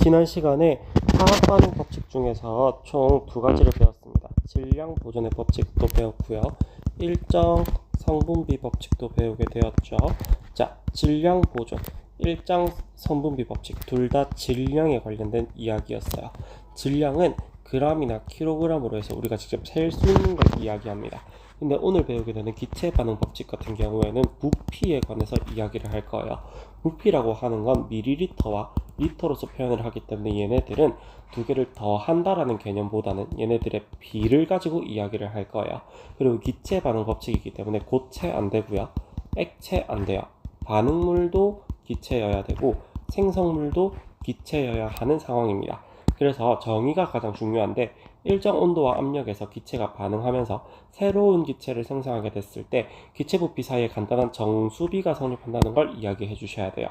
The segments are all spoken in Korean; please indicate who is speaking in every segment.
Speaker 1: 지난 시간에 화학 반응 법칙 중에서 총 두 가지를 배웠습니다. 질량 보존의 법칙도 배웠고요. 일정 성분비 법칙도 배우게 되었죠. 자, 질량 보존, 일정 성분비 법칙 둘 다 질량에 관련된 이야기였어요. 질량은 g이나 kg으로 해서 우리가 직접 셀 수 있는 걸 이야기합니다. 근데 오늘 배우게 되는 기체 반응 법칙 같은 경우에는 부피에 관해서 이야기를 할 거예요. 부피라고 하는 건 밀리리터와 리터로서 표현을 하기 때문에 얘네들은 두 개를 더 한다라는 개념보다는 얘네들의 비를 가지고 이야기를 할 거예요. 그리고 기체 반응 법칙이기 때문에 고체 안 되고요. 액체 안 돼요. 반응물도 기체여야 되고 생성물도 기체여야 하는 상황입니다. 그래서 정의가 가장 중요한데 일정 온도와 압력에서 기체가 반응하면서 새로운 기체를 생성하게 됐을 때 기체 부피 사이에 간단한 정수비가 성립한다는 걸 이야기해 주셔야 돼요.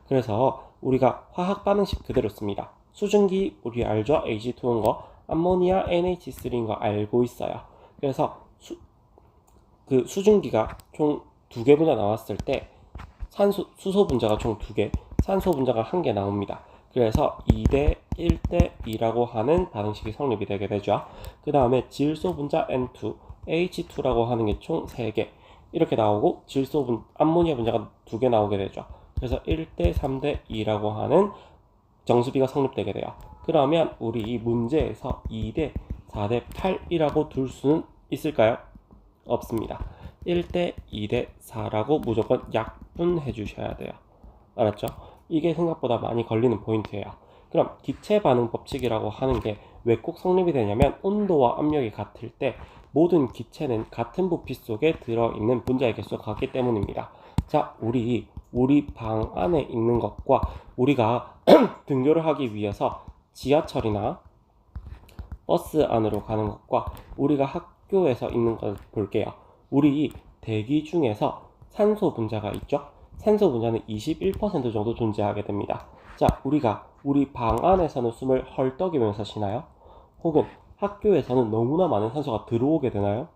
Speaker 1: 그래서 우리가 화학 반응식 그대로 씁니다. 수증기 우리 알죠? H2O인 거, 암모니아 NH3인 거 알고 있어요. 그래서 수증기가 총 2개 분자 나왔을 때 수소 분자가 총 2개, 산소 분자가 1개 나옵니다. 그래서 2대 1대 2라고 하는 반응식이 성립이 되게 되죠. 그 다음에 질소 분자 N2, H2라고 하는 게 총 3개 이렇게 나오고 암모니아 분자가 2개 나오게 되죠. 그래서 1대 3대 2라고 하는 정수비가 성립되게 돼요. 그러면 우리 이 문제에서 2대 4대 8이라고 둘 수는 있을까요? 없습니다. 1대 2대 4라고 무조건 약분해 주셔야 돼요. 알았죠? 이게 생각보다 많이 걸리는 포인트예요. 그럼 기체 반응 법칙이라고 하는 게 왜 꼭 성립이 되냐면 온도와 압력이 같을 때 모든 기체는 같은 부피 속에 들어있는 분자의 개수가 같기 때문입니다. 자, 우리 방 안에 있는 것과 우리가 등교를 하기 위해서 지하철이나 버스 안으로 가는 것과 우리가 학교에서 있는 걸 볼게요. 우리 대기 중에서 산소 분자가 있죠? 산소 분자는 21% 정도 존재하게 됩니다. 자, 우리가 우리 방 안에서는 숨을 헐떡이면서 쉬나요? 혹은 학교에서는 너무나 많은 산소가 들어오게 되나요?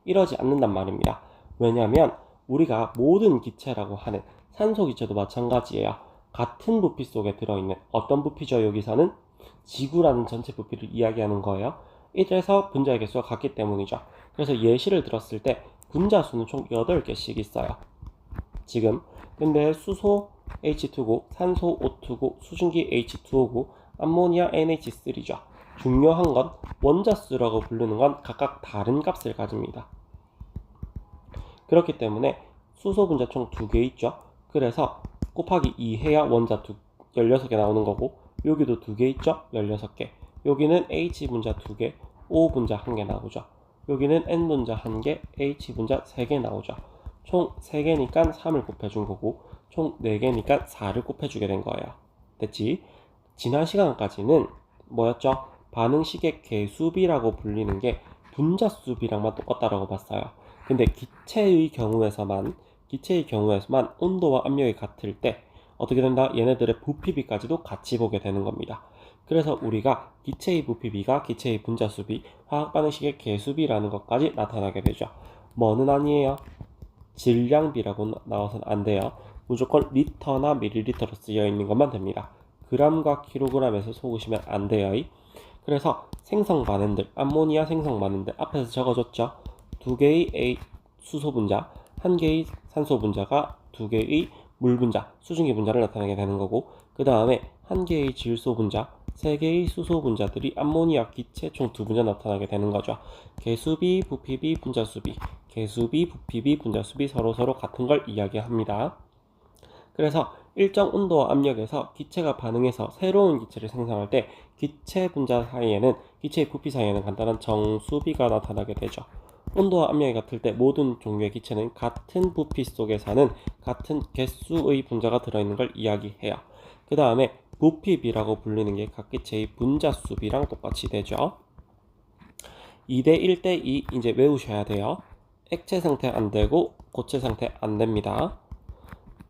Speaker 1: 이러지 않는단 말입니다. 왜냐하면 우리가 모든 기체라고 하는 산소 기체도 마찬가지예요. 같은 부피 속에 들어있는 어떤 부피죠? 여기서는 지구라는 전체 부피를 이야기하는 거예요. 이래서 분자의 개수가 같기 때문이죠. 그래서 예시를 들었을 때 분자 수는 총 8개씩 있어요. 지금 근데 수소 H2고 산소 O2고 수증기 H2O고 암모니아 NH3죠. 중요한 건 원자수라고 부르는 건 각각 다른 값을 가집니다. 그렇기 때문에 수소 분자 총 2개 있죠. 그래서 곱하기 2 해야 원자 16개 나오는 거고 여기도 2개 있죠. 16개. 여기는 H 분자 2개, O 분자 1개 나오죠. 여기는 N 분자 1개, H 분자 3개 나오죠. 총 3개니까 3을 곱해준 거고 총 4개니까 4를 곱해주게 된 거예요. 됐지? 지난 시간까지는 뭐였죠? 반응식의 개수비라고 불리는 게 분자수비랑만 똑같다라고 봤어요. 근데 기체의 경우에서만 온도와 압력이 같을 때 어떻게 된다? 얘네들의 부피비까지도 같이 보게 되는 겁니다. 그래서 우리가 기체의 부피비가 기체의 분자수비, 화학 반응식의 개수비라는 것까지 나타나게 되죠. 뭐는 아니에요? 질량비라고 나와서는 안 돼요. 무조건 리터나 밀리리터로 쓰여 있는 것만 됩니다. g과 kg에서 속으시면 안 돼요. 그래서 생성 반응들, 암모니아 생성 반응들 앞에서 적어줬죠. 2개의 수소 분자, 1개의 산소 분자가 2개의 물 분자, 수증기 분자를 나타내게 되는 거고, 그 다음에 1개의 질소 분자, 3개의 수소 분자들이 암모니아 기체 총 2분자 나타나게 되는 거죠. 개수비, 부피비, 분자수비, 개수비, 부피비, 분자수비 서로 같은 걸 이야기합니다. 그래서 일정 온도와 압력에서 기체가 반응해서 새로운 기체를 생성할 때 기체의 부피 사이에는 간단한 정수비가 나타나게 되죠. 온도와 압력이 같을 때 모든 종류의 기체는 같은 부피 속에 사는 같은 개수의 분자가 들어있는 걸 이야기해요. 그 다음에 부피비라고 불리는 게 각 기체의 분자수비랑 똑같이 되죠. 2대 1대 2 이제 외우셔야 돼요. 액체 상태 안 되고 고체 상태 안 됩니다.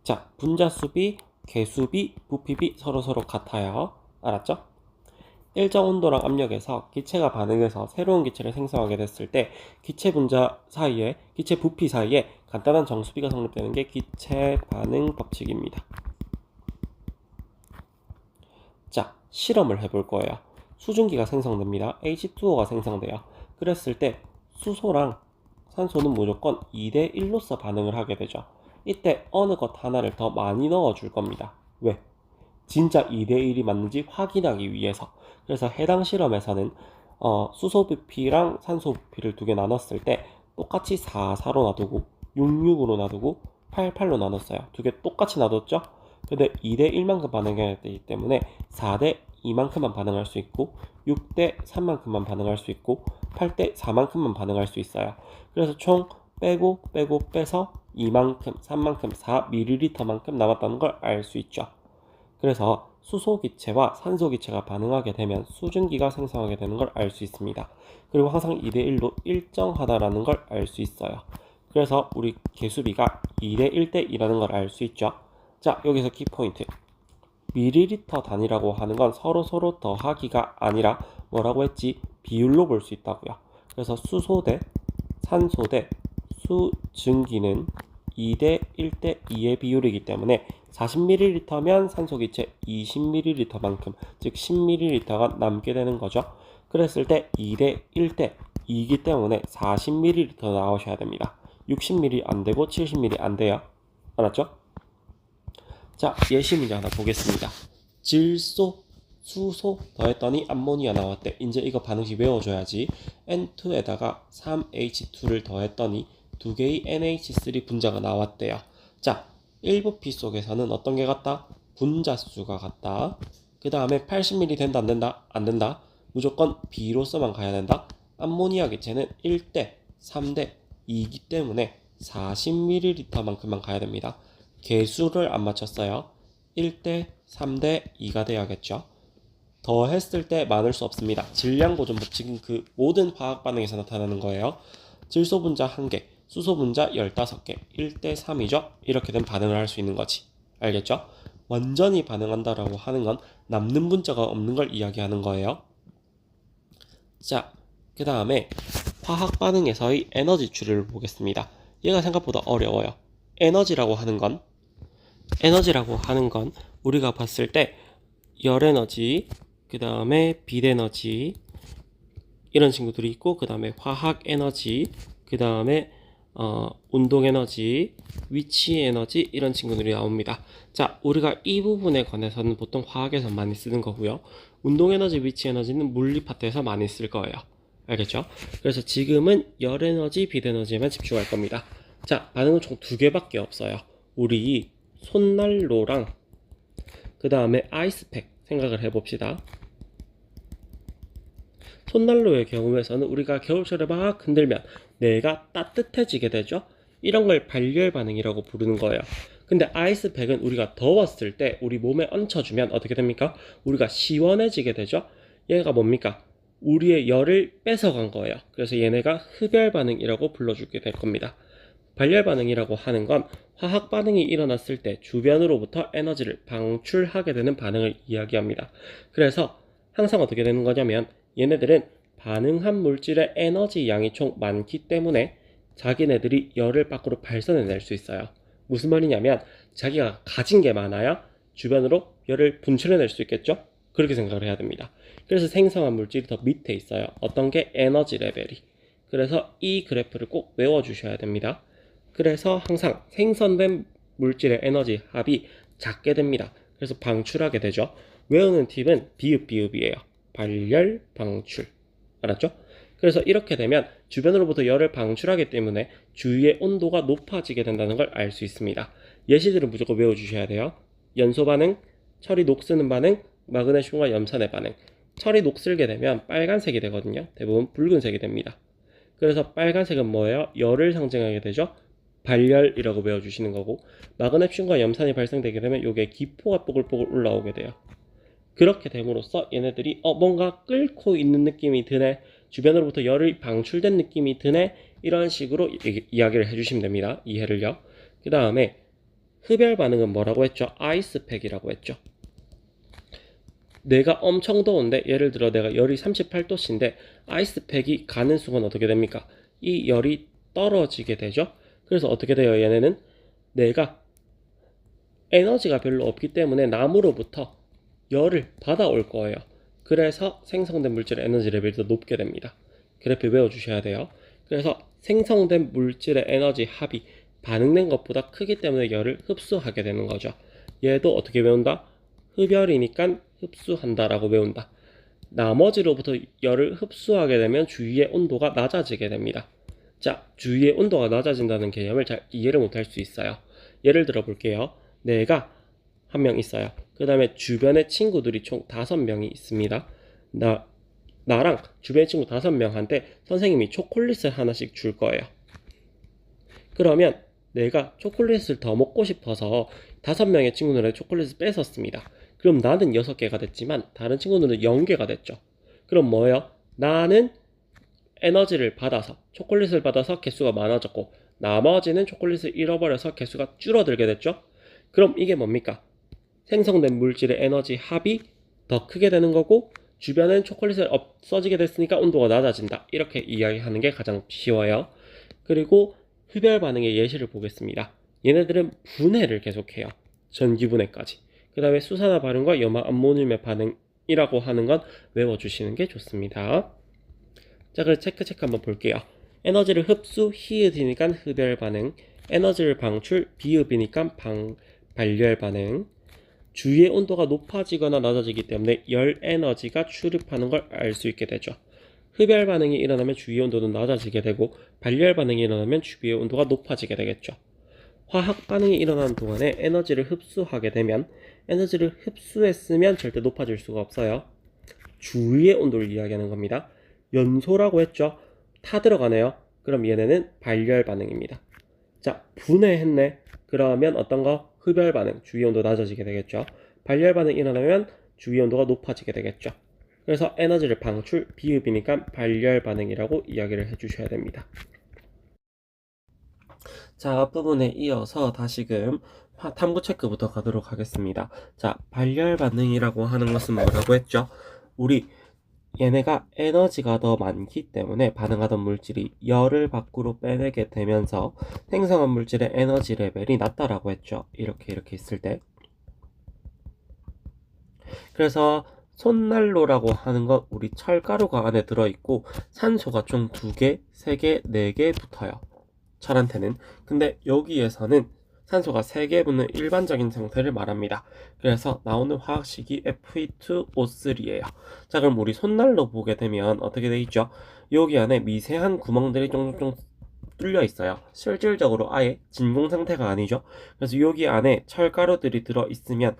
Speaker 1: 자, 분자수비, 개수비, 부피비 서로 같아요. 알았죠? 일정 온도랑 압력에서 기체가 반응해서 새로운 기체를 생성하게 됐을 때 기체 부피 사이에 간단한 정수비가 성립되는 게 기체 반응 법칙입니다. 자, 실험을 해볼 거예요. 수증기가 생성됩니다. H2O가 생성돼요. 그랬을 때 수소랑 산소는 무조건 2대 1로서 반응을 하게 되죠. 이때 어느 것 하나를 더 많이 넣어 줄 겁니다. 왜? 진짜 2대 1이 맞는지 확인하기 위해서. 그래서 해당 실험에서는 수소 부피랑 산소 부피를 두 개 나눴을 때 똑같이 4, 4로 놔두고 6, 6으로 놔두고 8, 8로 나눴어요. 두 개 똑같이 놔뒀죠? 근데 2대 1만큼 반응해야 되기 때문에 4대 2만큼만 반응할 수 있고 6대 3만큼만 반응할 수 있고 8대 4만큼만 반응할 수 있어요. 그래서 총 빼고 빼서 2만큼, 3만큼, 4ml만큼 남았다는 걸 알 수 있죠. 그래서 수소 기체와 산소 기체가 반응하게 되면 수증기가 생성하게 되는 걸 알 수 있습니다. 그리고 항상 2대 1로 일정하다라는 걸 알 수 있어요. 그래서 우리 계수비가 2대 1대 2라는 걸 알 수 있죠. 자, 여기서 키포인트. 밀리리터 단위라고 하는 건 서로 더하기가 아니라 뭐라고 했지? 비율로 볼 수 있다고요. 그래서 수소 대 산소 대 수증기는 2대 1대 2의 비율이기 때문에 40ml면 산소기체 20ml만큼, 즉 10ml가 남게 되는 거죠. 그랬을 때 2대 1대 2이기 때문에 40ml 나오셔야 됩니다. 60ml 안 되고 70ml 안 돼요. 알았죠? 자, 예시 문제 하나 보겠습니다. 질소, 수소 더했더니 암모니아 나왔대. 이제 이거 반응식 외워줘야지. N2에다가 3H2를 더했더니 두 개의 NH3 분자가 나왔대요. 자, 1부피 속에서는 어떤 게 같다? 분자수가 같다. 그 다음에 80ml 된다 안 된다? 안 된다. 무조건 B로서만 가야 된다. 암모니아 기체는 1대 3대 2이기 때문에 40ml만큼만 가야 됩니다. 개수를 안 맞췄어요. 1대 3대 2가 돼야겠죠. 더했을 때 많을 수 없습니다. 질량보존 법칙은 그 모든 화학 반응에서 나타나는 거예요. 질소 분자 1개, 수소 분자 15개, 1대 3이죠. 이렇게 된 반응을 할 수 있는 거지. 알겠죠? 완전히 반응한다라고 하는 건 남는 분자가 없는 걸 이야기하는 거예요. 자, 그 다음에 화학 반응에서의 에너지 추리를 보겠습니다. 얘가 생각보다 어려워요. 에너지라고 하는 건 우리가 봤을 때 열에너지, 그 다음에 빛에너지 이런 친구들이 있고, 그 다음에 화학에너지, 그 다음에 운동에너지, 위치에너지 이런 친구들이 나옵니다. 자, 우리가 이 부분에 관해서는 보통 화학에서 많이 쓰는 거고요. 운동에너지, 위치에너지는 물리 파트에서 많이 쓸 거예요. 알겠죠? 그래서 지금은 열에너지, 빛에너지에만 집중할 겁니다. 자, 반응은 총 두 개밖에 없어요. 우리 손난로랑 그 다음에 아이스팩 생각을 해봅시다. 손난로의 경우에서는 우리가 겨울철에 막 흔들면 내가 따뜻해지게 되죠. 이런 걸 발열 반응이라고 부르는 거예요. 근데 아이스팩은 우리가 더웠을 때 우리 몸에 얹혀주면 어떻게 됩니까? 우리가 시원해지게 되죠. 얘가 뭡니까? 우리의 열을 뺏어간 거예요. 그래서 얘네가 흡열 반응이라고 불러주게 될 겁니다. 발열 반응이라고 하는 건 화학 반응이 일어났을 때 주변으로부터 에너지를 방출하게 되는 반응을 이야기합니다. 그래서 항상 어떻게 되는 거냐면 얘네들은 반응한 물질의 에너지 양이 총 많기 때문에 자기네들이 열을 밖으로 발산해낼 수 있어요. 무슨 말이냐면 자기가 가진 게 많아야 주변으로 열을 분출해낼 수 있겠죠? 그렇게 생각을 해야 됩니다. 그래서 생성한 물질이 더 밑에 있어요. 어떤 게? 에너지 레벨이. 그래서 이 그래프를 꼭 외워주셔야 됩니다. 그래서 항상 생성된 물질의 에너지 합이 작게 됩니다. 그래서 방출하게 되죠. 외우는 팁은 비읍이에요. 발열, 방출. 알았죠? 그래서 이렇게 되면 주변으로부터 열을 방출하기 때문에 주위의 온도가 높아지게 된다는 걸 알 수 있습니다. 예시들은 무조건 외워주셔야 돼요. 연소 반응, 철이 녹쓰는 반응, 마그네슘과 염산의 반응. 철이 녹슬게 되면 빨간색이 되거든요. 대부분 붉은색이 됩니다. 그래서 빨간색은 뭐예요? 열을 상징하게 되죠. 발열이라고 외워주시는 거고, 마그네슘과 염산이 발생되게 되면 이게 기포가 뽀글뽀글 올라오게 돼요. 그렇게 됨으로써 얘네들이 뭔가 끓고 있는 느낌이 드네, 주변으로부터 열이 방출된 느낌이 드네, 이런 식으로 이야기를 해주시면 됩니다. 이해를요. 그 다음에 흡열 반응은 뭐라고 했죠? 아이스팩이라고 했죠. 내가 엄청 더운데, 예를 들어 내가 열이 38도씨인데 아이스팩이 가는 순간 어떻게 됩니까? 이 열이 떨어지게 되죠. 그래서 어떻게 돼요? 얘네는 내가 에너지가 별로 없기 때문에 남으로부터 열을 받아올 거예요. 그래서 생성된 물질의 에너지 레벨이 더 높게 됩니다. 그래프 외워주셔야 돼요. 그래서 생성된 물질의 에너지 합이 반응된 것보다 크기 때문에 열을 흡수하게 되는 거죠. 얘도 어떻게 외운다? 흡열이니까 흡수한다라고 외운다. 나머지로부터 열을 흡수하게 되면 주위의 온도가 낮아지게 됩니다. 자, 주위의 온도가 낮아진다는 개념을 잘 이해를 못할 수 있어요. 예를 들어 볼게요. 내가 한 명 있어요. 그 다음에 주변에 친구들이 총 5명이 있습니다. 나랑 주변 친구 5명한테 선생님이 초콜릿을 하나씩 줄 거예요. 그러면 내가 초콜릿을 더 먹고 싶어서 5명의 친구들의 초콜릿을 뺏었습니다. 그럼 나는 6개가 됐지만 다른 친구들은 0개가 됐죠. 그럼 뭐예요? 나는 에너지를 받아서 초콜릿을 받아서 개수가 많아졌고 나머지는 초콜릿을 잃어버려서 개수가 줄어들게 됐죠. 그럼 이게 뭡니까? 생성된 물질의 에너지 합이 더 크게 되는 거고 주변엔 초콜릿을 없어지게 됐으니까 온도가 낮아진다. 이렇게 이야기하는 게 가장 쉬워요. 그리고 흡열 반응의 예시를 보겠습니다. 얘네들은 분해를 계속해요. 전기분해까지. 그 다음에 수산화 반응과 염화 암모늄의 반응이라고 하는 건 외워주시는 게 좋습니다. 자, 그럼 체크 한번 볼게요. 에너지를 흡수, 히읗이니까 흡열 반응, 에너지를 방출, 비읍이니까 발열 반응. 주위의 온도가 높아지거나 낮아지기 때문에 열 에너지가 출입하는 걸 알 수 있게 되죠. 흡열 반응이 일어나면 주위 온도는 낮아지게 되고 발열 반응이 일어나면 주위의 온도가 높아지게 되겠죠. 화학 반응이 일어나는 동안에 에너지를 흡수하게 되면 에너지를 흡수했으면 절대 높아질 수가 없어요. 주위의 온도를 이야기하는 겁니다. 연소라고 했죠. 타 들어가네요. 그럼 얘네는 발열 반응입니다. 자, 분해했네. 그러면 어떤 거? 흡열 반응, 주위 온도 낮아지게 되겠죠. 발열 반응이 일어나면 주위 온도가 높아지게 되겠죠. 그래서 에너지를 방출, 비읍이니까 발열 반응이라고 이야기를 해주셔야 됩니다. 자, 앞부분에 이어서 다시금 탐구 체크부터 가도록 하겠습니다. 자, 발열 반응이라고 하는 것은 뭐라고 했죠? 우리 얘네가 에너지가 더 많기 때문에 반응하던 물질이 열을 밖으로 빼내게 되면서 생성한 물질의 에너지 레벨이 낮다라고 했죠. 이렇게 있을 때. 그래서 손난로라고 하는 건 우리 철가루가 안에 들어있고 산소가 총 2개, 3개, 4개 붙어요. 철한테는. 근데 여기에서는 산소가 3개 붙는 일반적인 상태를 말합니다. 그래서 나오는 화학식이 Fe2O3예요. 자, 그럼 우리 손난로 보게 되면 어떻게 돼 있죠? 여기 안에 미세한 구멍들이 쫑쫑쫑 뚫려 있어요. 실질적으로 아예 진공 상태가 아니죠. 그래서 여기 안에 철가루들이 들어 있으면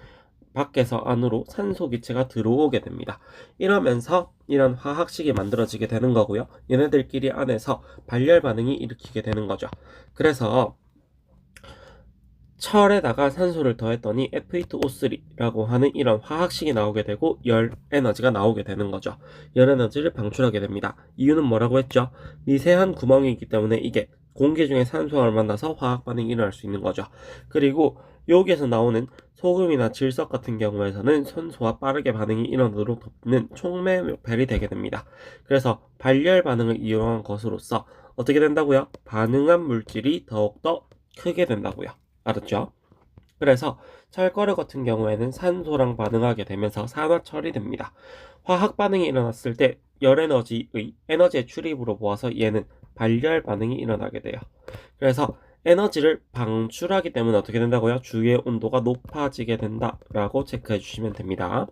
Speaker 1: 밖에서 안으로 산소 기체가 들어오게 됩니다. 이러면서 이런 화학식이 만들어지게 되는 거고요. 얘네들끼리 안에서 발열 반응이 일으키게 되는 거죠. 그래서 철에다가 산소를 더했더니 Fe2O3라고 하는 이런 화학식이 나오게 되고 열 에너지가 나오게 되는 거죠. 열 에너지를 방출하게 됩니다. 이유는 뭐라고 했죠? 미세한 구멍이기 때문에 이게 공기 중에 산소를 만나서 화학 반응이 일어날 수 있는 거죠. 그리고 여기에서 나오는 소금이나 질석 같은 경우에서는 산소와 빠르게 반응이 일어나도록 돕는 촉매별이 되게 됩니다. 그래서 발열 반응을 이용한 것으로서 어떻게 된다고요? 반응한 물질이 더욱더 크게 된다고요. 알았죠? 그래서 철가루 같은 경우에는 산소랑 반응하게 되면서 산화철이 됩니다. 화학 반응이 일어났을 때 에너지의 출입으로 보아서 얘는 발열 반응이 일어나게 돼요. 그래서 에너지를 방출하기 때문에 어떻게 된다고요? 주위의 온도가 높아지게 된다라고 체크해 주시면 됩니다.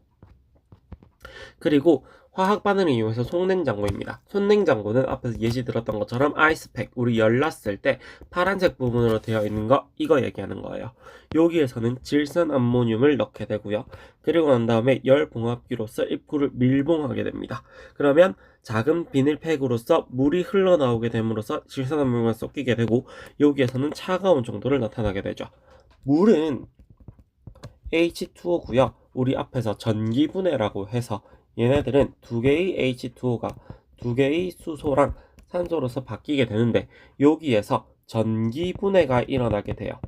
Speaker 1: 그리고 화학 반응을 이용해서 속냉장고입니다. 속냉장고는 앞에서 예시 들었던 것처럼 아이스팩, 우리 열났을 때 파란색 부분으로 되어 있는 거, 이거 얘기하는 거예요. 여기에서는 질산 암모늄을 넣게 되고요. 그리고 난 다음에 열봉합기로서 입구를 밀봉하게 됩니다. 그러면 작은 비닐팩으로서 물이 흘러나오게 됨으로써 질산 암모늄을 섞이게 되고 여기에서는 차가운 정도를 나타나게 되죠. 물은 H2O고요. 우리 앞에서 전기분해라고 해서 얘네들은 2개의 H2O가 2개의 수소랑 산소로서 바뀌게 되는데 여기에서 전기분해가 일어나게 돼요.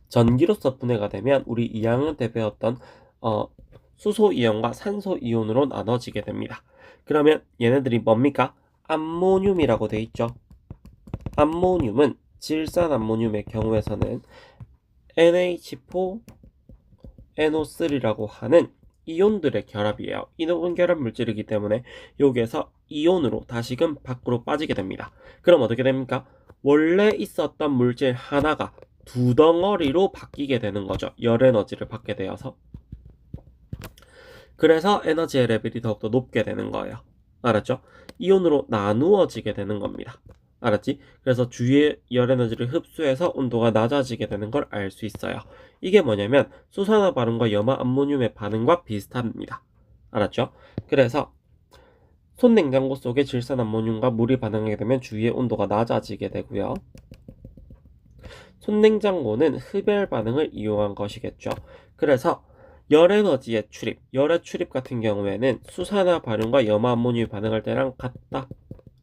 Speaker 1: 전기로서 분해가 되면 우리 2학년 때 배웠던 수소이온과 산소이온으로 나눠지게 됩니다. 그러면 얘네들이 뭡니까? 암모늄이라고 돼 있죠. 암모늄은 질산 암모늄의 경우에서는 NH4 NO3라고 하는 이온들의 결합이에요. 이온 결합 물질이기 때문에 여기에서 이온으로 다시금 밖으로 빠지게 됩니다. 그럼 어떻게 됩니까? 원래 있었던 물질 하나가 두 덩어리로 바뀌게 되는 거죠. 열 에너지를 받게 되어서. 그래서 에너지의 레벨이 더욱더 높게 되는 거예요. 알았죠? 이온으로 나누어지게 되는 겁니다. 알았지? 그래서 주위의 열 에너지를 흡수해서 온도가 낮아지게 되는 걸 알 수 있어요. 이게 뭐냐면 수산화 반응과 염화 암모늄의 반응과 비슷합니다. 알았죠? 그래서 손냉장고 속에 질산 암모늄과 물이 반응하게 되면 주위의 온도가 낮아지게 되고요. 손냉장고는 흡열 반응을 이용한 것이겠죠. 그래서 열 에너지의 출입, 열의 출입 같은 경우에는 수산화 반응과 염화 암모늄이 반응할 때랑 같다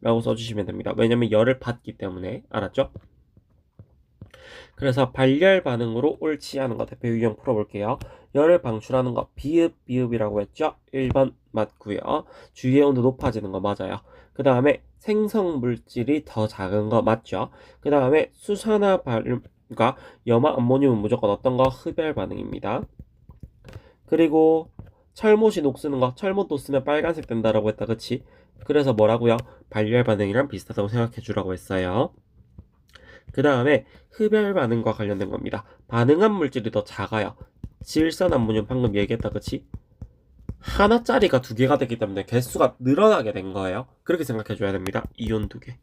Speaker 1: 라고 써주시면 됩니다. 왜냐면 열을 받기 때문에. 알았죠? 그래서 발열 반응으로 옳지 않은 거 대표 유형 풀어볼게요. 열을 방출하는 거 비읍이라고 했죠? 1번 맞고요. 주위의 온도 높아지는 거 맞아요. 그 다음에 생성 물질이 더 작은 거 맞죠? 그 다음에 수산화 반응과 염화 암모늄은 무조건 어떤 거? 흡열 반응입니다. 그리고 철못이 녹쓰는 거, 철못도 쓰면 빨간색 된다라고 했다, 그치? 그래서 뭐라고요? 발열 반응이랑 비슷하다고 생각해 주라고 했어요. 그 다음에 흡열 반응과 관련된 겁니다. 반응한 물질이 더 작아요. 질산 암모늄 방금 얘기했다, 그치? 하나짜리가 두 개가 됐기 때문에 개수가 늘어나게 된 거예요. 그렇게 생각해 줘야 됩니다. 이온 두 개.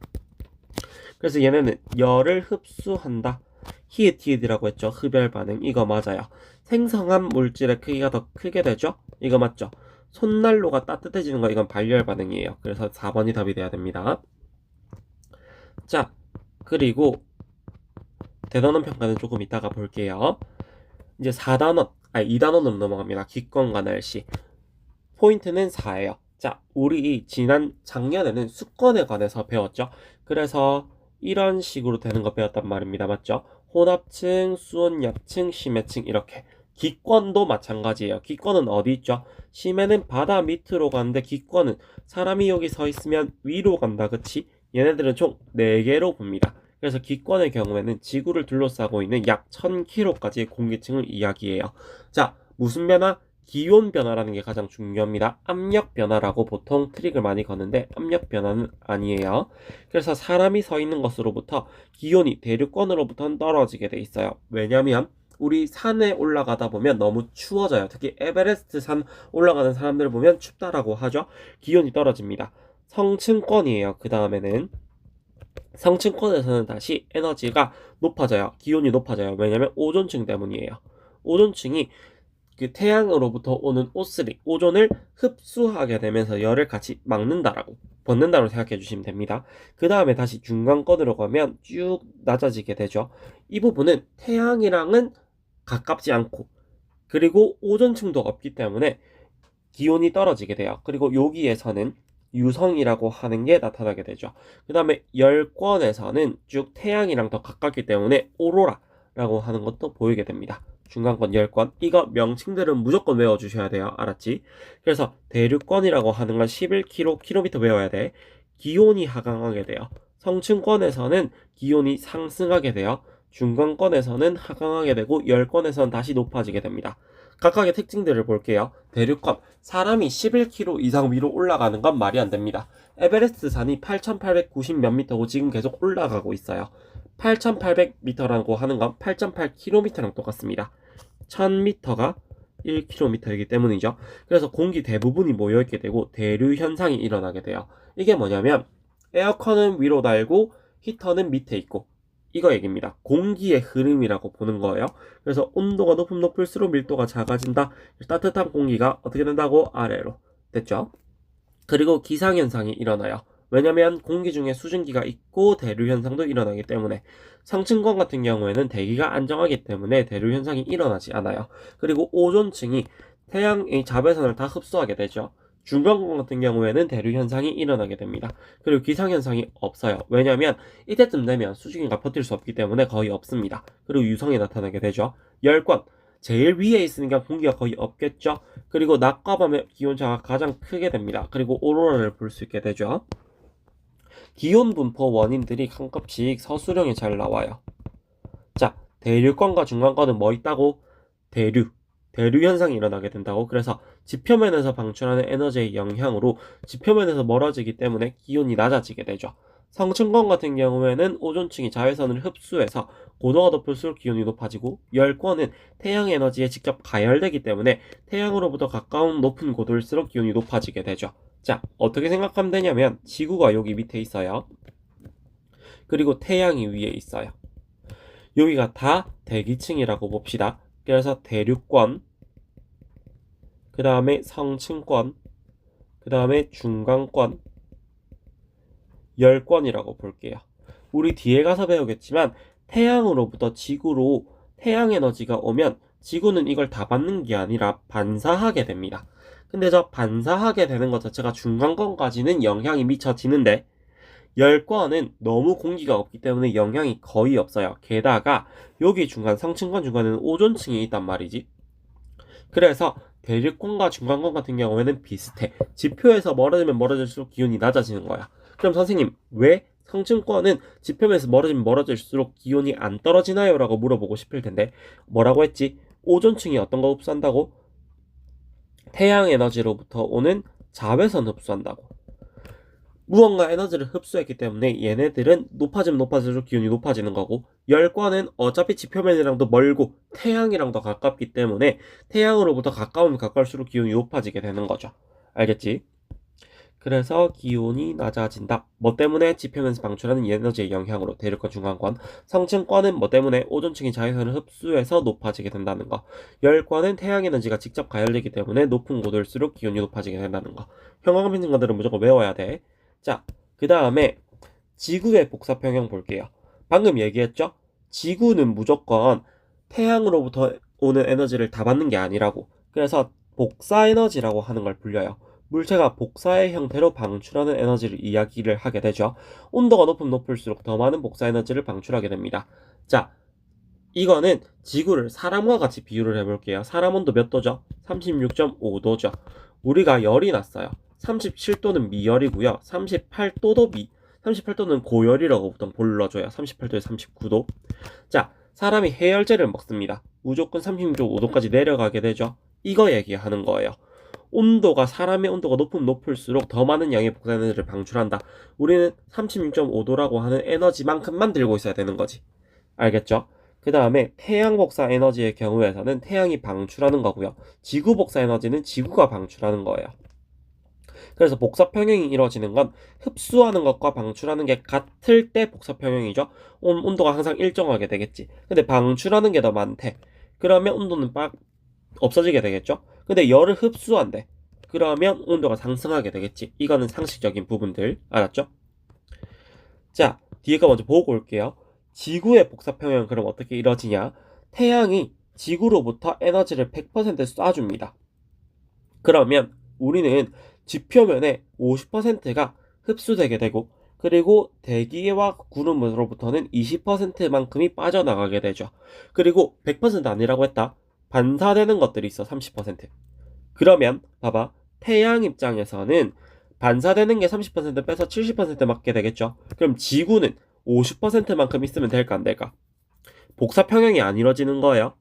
Speaker 1: 그래서 얘네는 열을 흡수한다. 히읗이라고 했죠. 흡열 반응. 이거 맞아요. 생성한 물질의 크기가 더 크게 되죠. 이거 맞죠. 손난로가 따뜻해지는 거 이건 발열 반응이에요. 그래서 4번이 답이 돼야 됩니다. 자, 그리고 대단원 평가는 조금 이따가 볼게요. 이제 2단원으로 넘어갑니다. 기권과 날씨. 포인트는 4예요. 자, 우리 작년에는 수권에 관해서 배웠죠. 그래서 이런 식으로 되는 거 배웠단 말입니다. 맞죠? 혼합층, 수온약층, 심해층 이렇게. 기권도 마찬가지예요. 기권은 어디 있죠? 심해는 바다 밑으로 가는데 기권은 사람이 여기 서 있으면 위로 간다. 그치? 얘네들은 총 4개로 봅니다. 그래서 기권의 경우에는 지구를 둘러싸고 있는 약 1000km까지의 공기층을 이야기해요. 자, 무슨 변화? 기온 변화라는 게 가장 중요합니다. 압력 변화라고 보통 트릭을 많이 거는데 압력 변화는 아니에요. 그래서 사람이 서 있는 것으로부터 기온이 대륙권으로부터는 떨어지게 돼 있어요. 왜냐면 우리 산에 올라가다 보면 너무 추워져요. 특히 에베레스트 산 올라가는 사람들 보면 춥다라고 하죠. 기온이 떨어집니다. 성층권이에요. 그 다음에는 성층권에서는 다시 에너지가 높아져요. 기온이 높아져요. 왜냐면 오존층 때문이에요. 오존층이 그 태양으로부터 오는 O3, 오존을 흡수하게 되면서 열을 같이 벗는다고 생각해 주시면 됩니다. 그 다음에 다시 중간권으로 가면 쭉 낮아지게 되죠. 이 부분은 태양이랑은 가깝지 않고 그리고 오존층도 없기 때문에 기온이 떨어지게 돼요. 그리고 여기에서는 유성이라고 하는 게 나타나게 되죠. 그 다음에 열권에서는 쭉 태양이랑 더 가깝기 때문에 오로라라고 하는 것도 보이게 됩니다. 중간권, 열권. 이거 명칭들은 무조건 외워주셔야 돼요. 알았지? 그래서 대륙권이라고 하는 건 11km 외워야 돼. 기온이 하강하게 돼요. 성층권에서는 기온이 상승하게 돼요. 중간권에서는 하강하게 되고 열권에서는 다시 높아지게 됩니다. 각각의 특징들을 볼게요. 대륙권, 사람이 11km 이상 위로 올라가는 건 말이 안 됩니다. 에베레스트 산이 8890 몇 미터고 지금 계속 올라가고 있어요. 8800m라고 하는 건 8.8km랑 똑같습니다. 1000m가 1km이기 때문이죠. 그래서 공기 대부분이 모여있게 되고 대류 현상이 일어나게 돼요. 이게 뭐냐면 에어컨은 위로 달고 히터는 밑에 있고 이거 얘기입니다. 공기의 흐름이라고 보는 거예요. 그래서 온도가 높을수록 밀도가 작아진다. 따뜻한 공기가 어떻게 된다고? 아래로. 됐죠? 그리고 기상현상이 일어나요. 왜냐면 공기 중에 수증기가 있고 대류 현상도 일어나기 때문에. 상층권 같은 경우에는 대기가 안정하기 때문에 대류 현상이 일어나지 않아요. 그리고 오존층이 태양의 자외선을 다 흡수하게 되죠. 중간권 같은 경우에는 대류 현상이 일어나게 됩니다. 그리고 기상현상이 없어요. 왜냐면 이때쯤 되면 수증기가 버틸 수 없기 때문에 거의 없습니다. 그리고 유성이 나타나게 되죠. 열권, 제일 위에 있으니까 공기가 거의 없겠죠. 그리고 낮과 밤의 기온차가 가장 크게 됩니다. 그리고 오로라를 볼 수 있게 되죠. 기온 분포 원인들이 한 컵씩 서술형에 잘 나와요. 자, 대륙권과 중간권은 뭐 있다고? 대류, 대류 현상이 일어나게 된다고. 그래서 지표면에서 방출하는 에너지의 영향으로 지표면에서 멀어지기 때문에 기온이 낮아지게 되죠. 성층권 같은 경우에는 오존층이 자외선을 흡수해서 고도가 높을수록 기온이 높아지고, 열권은 태양 에너지에 직접 가열되기 때문에 태양으로부터 가까운 높은 고도일수록 기온이 높아지게 되죠. 자, 어떻게 생각하면 되냐면 지구가 여기 밑에 있어요. 그리고 태양이 위에 있어요. 여기가 다 대기층이라고 봅시다. 그래서 대륙권, 그 다음에 성층권, 그 다음에 중간권, 열권이라고 볼게요. 우리 뒤에 가서 배우겠지만 태양으로부터 지구로 태양 에너지가 오면 지구는 이걸 다 받는 게 아니라 반사하게 됩니다. 근데 저 반사하게 되는 것 자체가 중간권까지는 영향이 미쳐지는데, 열권은 너무 공기가 없기 때문에 영향이 거의 없어요. 게다가 여기 중간 성층권 중간에는 오존층이 있단 말이지. 그래서 대륙권과 중간권 같은 경우에는 비슷해. 지표에서 멀어지면 멀어질수록 기온이 낮아지는 거야. 그럼 선생님, 왜 성층권은 지표면에서 멀어지면 멀어질수록 기온이 안 떨어지나요? 라고 물어보고 싶을 텐데, 뭐라고 했지? 오존층이 어떤 거 흡수한다고? 태양 에너지로부터 오는 자외선 흡수한다고. 무언가 에너지를 흡수했기 때문에 얘네들은 높아지면 높아질수록 기온이 높아지는 거고, 열권은 어차피 지표면이랑도 멀고 태양이랑도 가깝기 때문에 태양으로부터 가까우면 가까울수록 기온이 높아지게 되는 거죠. 알겠지? 그래서 기온이 낮아진다. 뭐 때문에? 지표면에서 방출하는 에너지의 영향으로. 대륙권, 중간권. 성층권은 뭐 때문에? 오존층이 자외선을 흡수해서 높아지게 된다는 거. 열권은 태양 에너지가 직접 가열되기 때문에 높은 고도일수록 기온이 높아지게 된다는 거. 형광 빛인 것들은 무조건 외워야 돼. 자, 그 다음에 지구의 복사평형 볼게요. 방금 얘기했죠? 지구는 무조건 태양으로부터 오는 에너지를 다 받는 게 아니라고. 그래서 복사 에너지라고 하는 걸 불려요. 물체가 복사의 형태로 방출하는 에너지를 이야기를 하게 되죠. 온도가 높으면 높을수록 더 많은 복사 에너지를 방출하게 됩니다. 자, 이거는 지구를 사람과 같이 비유를 해볼게요. 사람 온도 몇 도죠? 36.5도죠. 우리가 열이 났어요. 37도는 미열이고요. 38도는 고열이라고 보통 불러줘요. 38도에 39도. 자, 사람이 해열제를 먹습니다. 무조건 36.5도까지 내려가게 되죠. 이거 얘기하는 거예요. 온도가, 사람의 온도가 높으면 높을수록 더 많은 양의 복사 에너지를 방출한다. 우리는 36.5도라고 하는 에너지만큼만 들고 있어야 되는 거지. 알겠죠? 그 다음에 태양 복사 에너지의 경우에서는 태양이 방출하는 거고요. 지구 복사 에너지는 지구가 방출하는 거예요. 그래서 복사 평형이 이루어지는 건 흡수하는 것과 방출하는 게 같을 때 복사 평형이죠. 온도가 항상 일정하게 되겠지. 근데 방출하는 게 더 많대. 그러면 온도는 없어지게 되겠죠. 근데 열을 흡수한대. 그러면 온도가 상승하게 되겠지. 이거는 상식적인 부분들. 알았죠? 자, 뒤에 거 먼저 보고 올게요. 지구의 복사 평형은 그럼 어떻게 이루어지냐? 태양이 지구로부터 에너지를 100% 쏴줍니다. 그러면 우리는 지표면에 50%가 흡수되게 되고, 그리고 대기와 구름으로부터는 20%만큼이 빠져나가게 되죠. 그리고 100% 아니라고 했다. 반사되는 것들이 있어. 30%. 그러면 봐봐, 태양 입장에서는 반사되는 게 30% 빼서 70% 맞게 되겠죠. 그럼 지구는 50%만큼 있으면 될까 안 될까? 복사 평형이 안 이루어지는 거예요.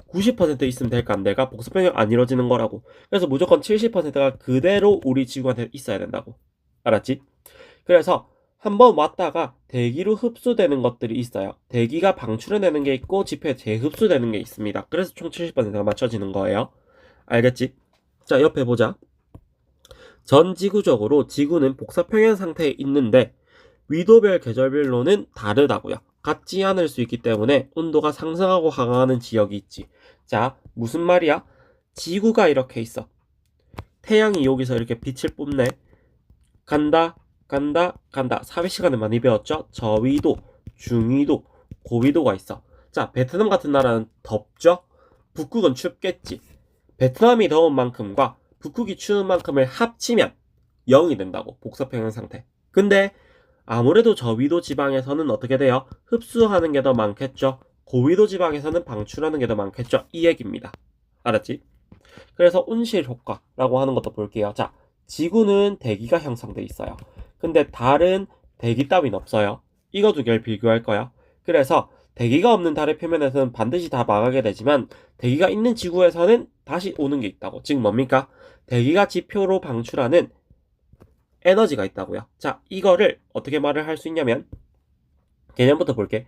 Speaker 1: 90% 있으면 될까 안 될까? 복사 평형 안 이루어지는 거라고. 그래서 무조건 70%가 그대로 우리 지구한테 있어야 된다고. 알았지? 그래서 한번 왔다가 대기로 흡수되는 것들이 있어요. 대기가 방출해내는 게 있고 지표에 재흡수되는 게 있습니다. 그래서 총 70%가 맞춰지는 거예요. 알겠지? 자, 옆에 보자. 전 지구적으로 지구는 복사 평형 상태에 있는데 위도별 계절별로는 다르다고요. 같지 않을 수 있기 때문에 온도가 상승하고 하강하는 지역이 있지. 자, 무슨 말이야? 지구가 이렇게 있어. 태양이 여기서 이렇게 빛을 뿜네. 간다, 간다, 간다. 사회 시간에 많이 배웠죠? 저위도, 중위도, 고위도가 있어. 자, 베트남 같은 나라는 덥죠? 북극은 춥겠지. 베트남이 더운 만큼과 북극이 추운 만큼을 합치면 0이 된다고. 복사평형 상태. 근데 아무래도 저위도 지방에서는 어떻게 돼요? 흡수하는 게 더 많겠죠. 고위도 지방에서는 방출하는 게 더 많겠죠. 이 얘기입니다. 알았지? 그래서 온실 효과라고 하는 것도 볼게요. 자, 지구는 대기가 형성돼 있어요. 근데 달은 대기 따윈 없어요. 이거 두 개를 비교할 거야. 그래서 대기가 없는 달의 표면에서는 반드시 다 망하게 되지만 대기가 있는 지구에서는 다시 오는 게 있다고. 즉 뭡니까? 대기가 지표로 방출하는 에너지가 있다고요. 자, 이거를 어떻게 말을 할 수 있냐면 개념부터 볼게.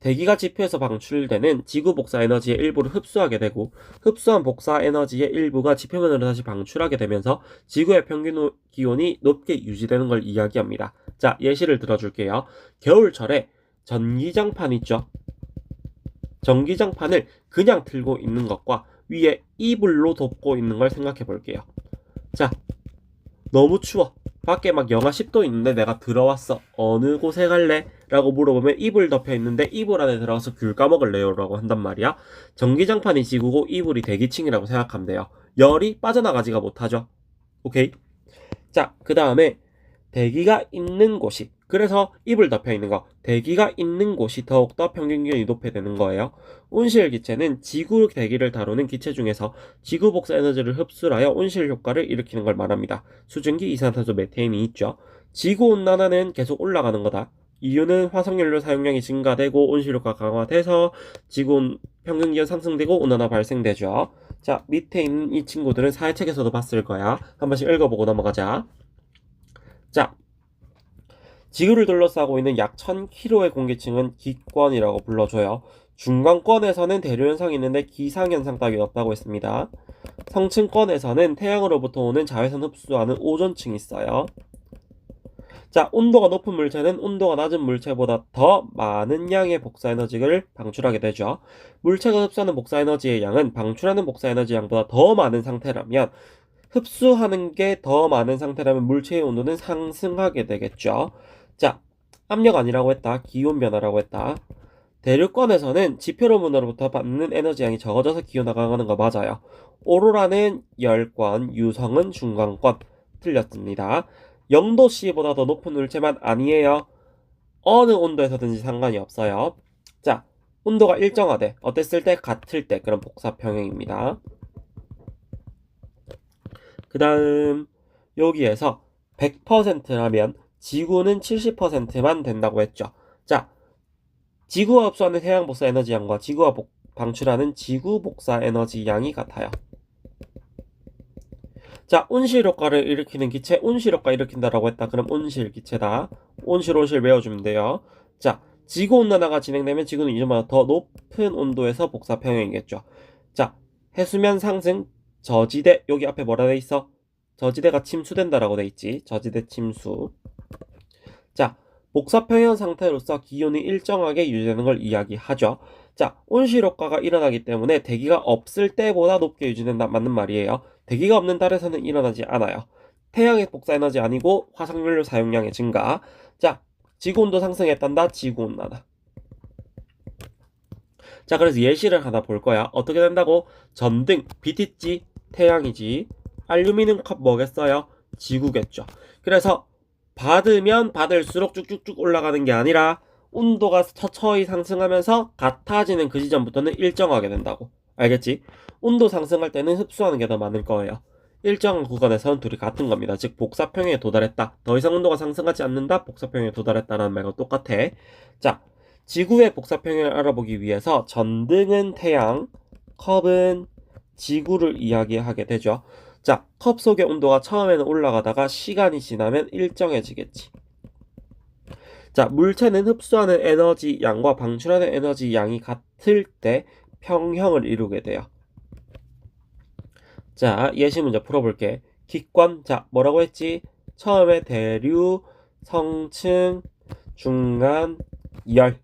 Speaker 1: 대기가 지표에서 방출되는 지구 복사 에너지의 일부를 흡수하게 되고 흡수한 복사 에너지의 일부가 지표면으로 다시 방출하게 되면서 지구의 평균 기온이 높게 유지되는 걸 이야기합니다. 자, 예시를 들어줄게요. 겨울철에 전기장판 있죠? 전기장판을 그냥 틀고 있는 것과 위에 이불로 덮고 있는 걸 생각해 볼게요. 자, 너무 추워. 밖에 막 영하 10도 있는데 내가 들어왔어. 어느 곳에 갈래? 라고 물어보면 이불 덮여 있는데 이불 안에 들어가서 귤 까먹을래요? 라고 한단 말이야. 전기장판이 지구고 이불이 대기층이라고 생각하면 돼요. 열이 빠져나가지가 못하죠. 오케이? 자, 그 다음에 대기가 있는 곳이, 그래서 이불 덮여 있는 거, 대기가 있는 곳이 더욱더 평균 기온이 높게 되는 거예요. 온실 기체는 지구 대기를 다루는 기체 중에서 지구 복사 에너지를 흡수하여 온실 효과를 일으키는 걸 말합니다. 수증기, 이산화탄소, 메테인이 있죠. 지구 온난화는 계속 올라가는 거다. 이유는 화석연료 사용량이 증가되고 온실 효과 강화돼서 지구 평균 기온 상승되고 온난화 발생되죠. 자, 밑에 있는 이 친구들은 사회책에서도 봤을 거야. 한 번씩 읽어보고 넘어가자. 자, 지구를 둘러싸고 있는 약 1000km의 공기층은 기권이라고 불러줘요. 중간권에서는 대류현상이 있는데 기상현상 따위 없다고 했습니다. 성층권에서는 태양으로부터 오는 자외선 흡수하는 오존층이 있어요. 자, 온도가 높은 물체는 온도가 낮은 물체보다 더 많은 양의 복사에너지를 방출하게 되죠. 물체가 흡수하는 복사에너지의 양은 방출하는 복사에너지 양보다 더 많은 상태라면 흡수하는 게 더 많은 상태라면 물체의 온도는 상승하게 되겠죠. 자, 압력 아니라고 했다. 기온 변화라고 했다. 대륙권에서는 지표로문으로부터 받는 에너지 양이 적어져서 기온이 강하는 거 맞아요. 오로라는 열권, 유성은 중간권. 틀렸습니다. 0도씨보다 더 높은 물체만 아니에요. 어느 온도에서든지 상관이 없어요. 자, 온도가 일정하되 어땠을 때? 같을 때. 그런 복사평형입니다. 그 다음 여기에서 100%라면 지구는 70%만 된다고 했죠. 자, 지구가 흡수하는 태양 복사 에너지 양과 지구가 방출하는 지구 복사 에너지 양이 같아요. 자, 온실 효과를 일으키는 기체, 온실 효과 일으킨다라고 했다. 그럼 온실 기체다. 온실 외워주면 돼요. 자, 지구 온난화가 진행되면 지구는 이전보다 더 높은 온도에서 복사 평형이겠죠. 자, 해수면 상승, 저지대, 여기 앞에 뭐라 돼 있어? 저지대가 침수된다라고 돼 있지. 저지대 침수. 자, 복사평형 상태로서 기온이 일정하게 유지되는 걸 이야기하죠. 자, 온실 효과가 일어나기 때문에 대기가 없을 때보다 높게 유지된다. 맞는 말이에요. 대기가 없는 달에서는 일어나지 않아요. 태양의 복사 에너지 아니고 화석연료 사용량의 증가. 자, 지구온도 상승했단다. 지구온난화. 자, 그래서 예시를 하나 볼 거야. 어떻게 된다고? 전등, 빛 있지? 태양이지. 알루미늄 컵 뭐겠어요? 지구겠죠. 그래서 받으면 받을수록 쭉쭉쭉 올라가는 게 아니라 온도가 처처히 상승하면서 같아지는 그 지점부터는 일정하게 된다고. 알겠지? 온도 상승할 때는 흡수하는 게 더 많을 거예요. 일정한 구간에서는 둘이 같은 겁니다. 즉 복사평형에 도달했다. 더 이상 온도가 상승하지 않는다. 복사평형에 도달했다라는 말과 똑같아. 자, 지구의 복사평형을 알아보기 위해서 전등은 태양, 컵은 지구를 이야기하게 되죠. 자, 컵 속의 온도가 처음에는 올라가다가 시간이 지나면 일정해지겠지. 자, 물체는 흡수하는 에너지 양과 방출하는 에너지 양이 같을 때 평형을 이루게 돼요. 자, 예시 문제 풀어볼게. 기권, 자, 뭐라고 했지? 처음에 대류, 성층, 중간, 열.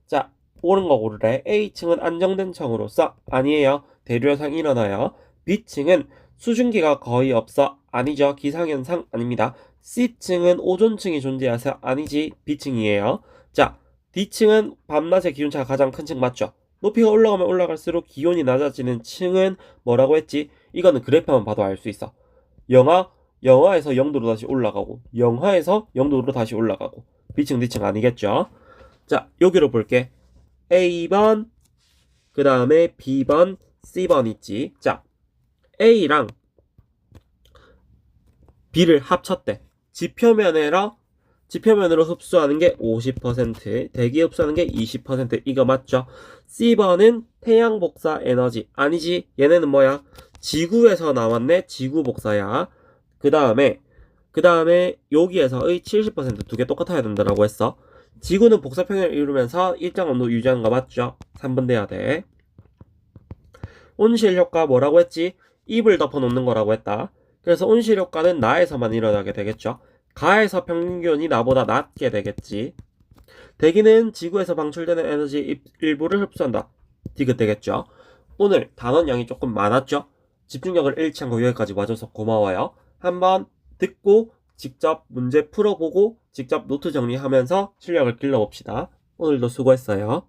Speaker 1: 자, 옳은 거 고르래. A층은 안정된 층으로서 아니에요. 대류현상이 일어나요. B층은 수증기가 거의 없어. 아니죠. 기상현상 아닙니다. C층은 오존층이 존재해서 아니지. B층이에요. 자, D층은 밤낮의 기온차가 가장 큰 층 맞죠? 높이가 올라가면 올라갈수록 기온이 낮아지는 층은 뭐라고 했지? 이거는 그래프만 봐도 알 수 있어. 영하에서 0도로 다시 올라가고 영하에서 0도로 다시 올라가고 B층, D층 아니겠죠? 자, 여기로 볼게. A번, 그 다음에 B번, C번 있지. 자, A랑 B를 합쳤대. 지표면에라 지표면으로 흡수하는 게 50%, 대기 흡수하는 게 20%. 이거 맞죠? C번은 태양 복사 에너지. 아니지. 얘네는 뭐야? 지구에서 나왔네. 지구 복사야. 그 다음에 여기에서의 70% 두 개 똑같아야 된다라고 했어. 지구는 복사 평형을 이루면서 일정 온도 유지하는 거 맞죠? 3번 돼야 돼. 온실 효과 뭐라고 했지? 입을 덮어 놓는 거라고 했다. 그래서 온실 효과는 나에서만 일어나게 되겠죠. 가에서 평균이 나보다 낮게 되겠지. 대기는 지구에서 방출되는 에너지 일부를 흡수한다. 디귿 되겠죠. 오늘 단원량이 조금 많았죠. 집중력을 잃지 않고 여기까지 와줘서 고마워요. 한번 듣고 직접 문제 풀어보고 직접 노트 정리하면서 실력을 길러봅시다. 오늘도 수고했어요.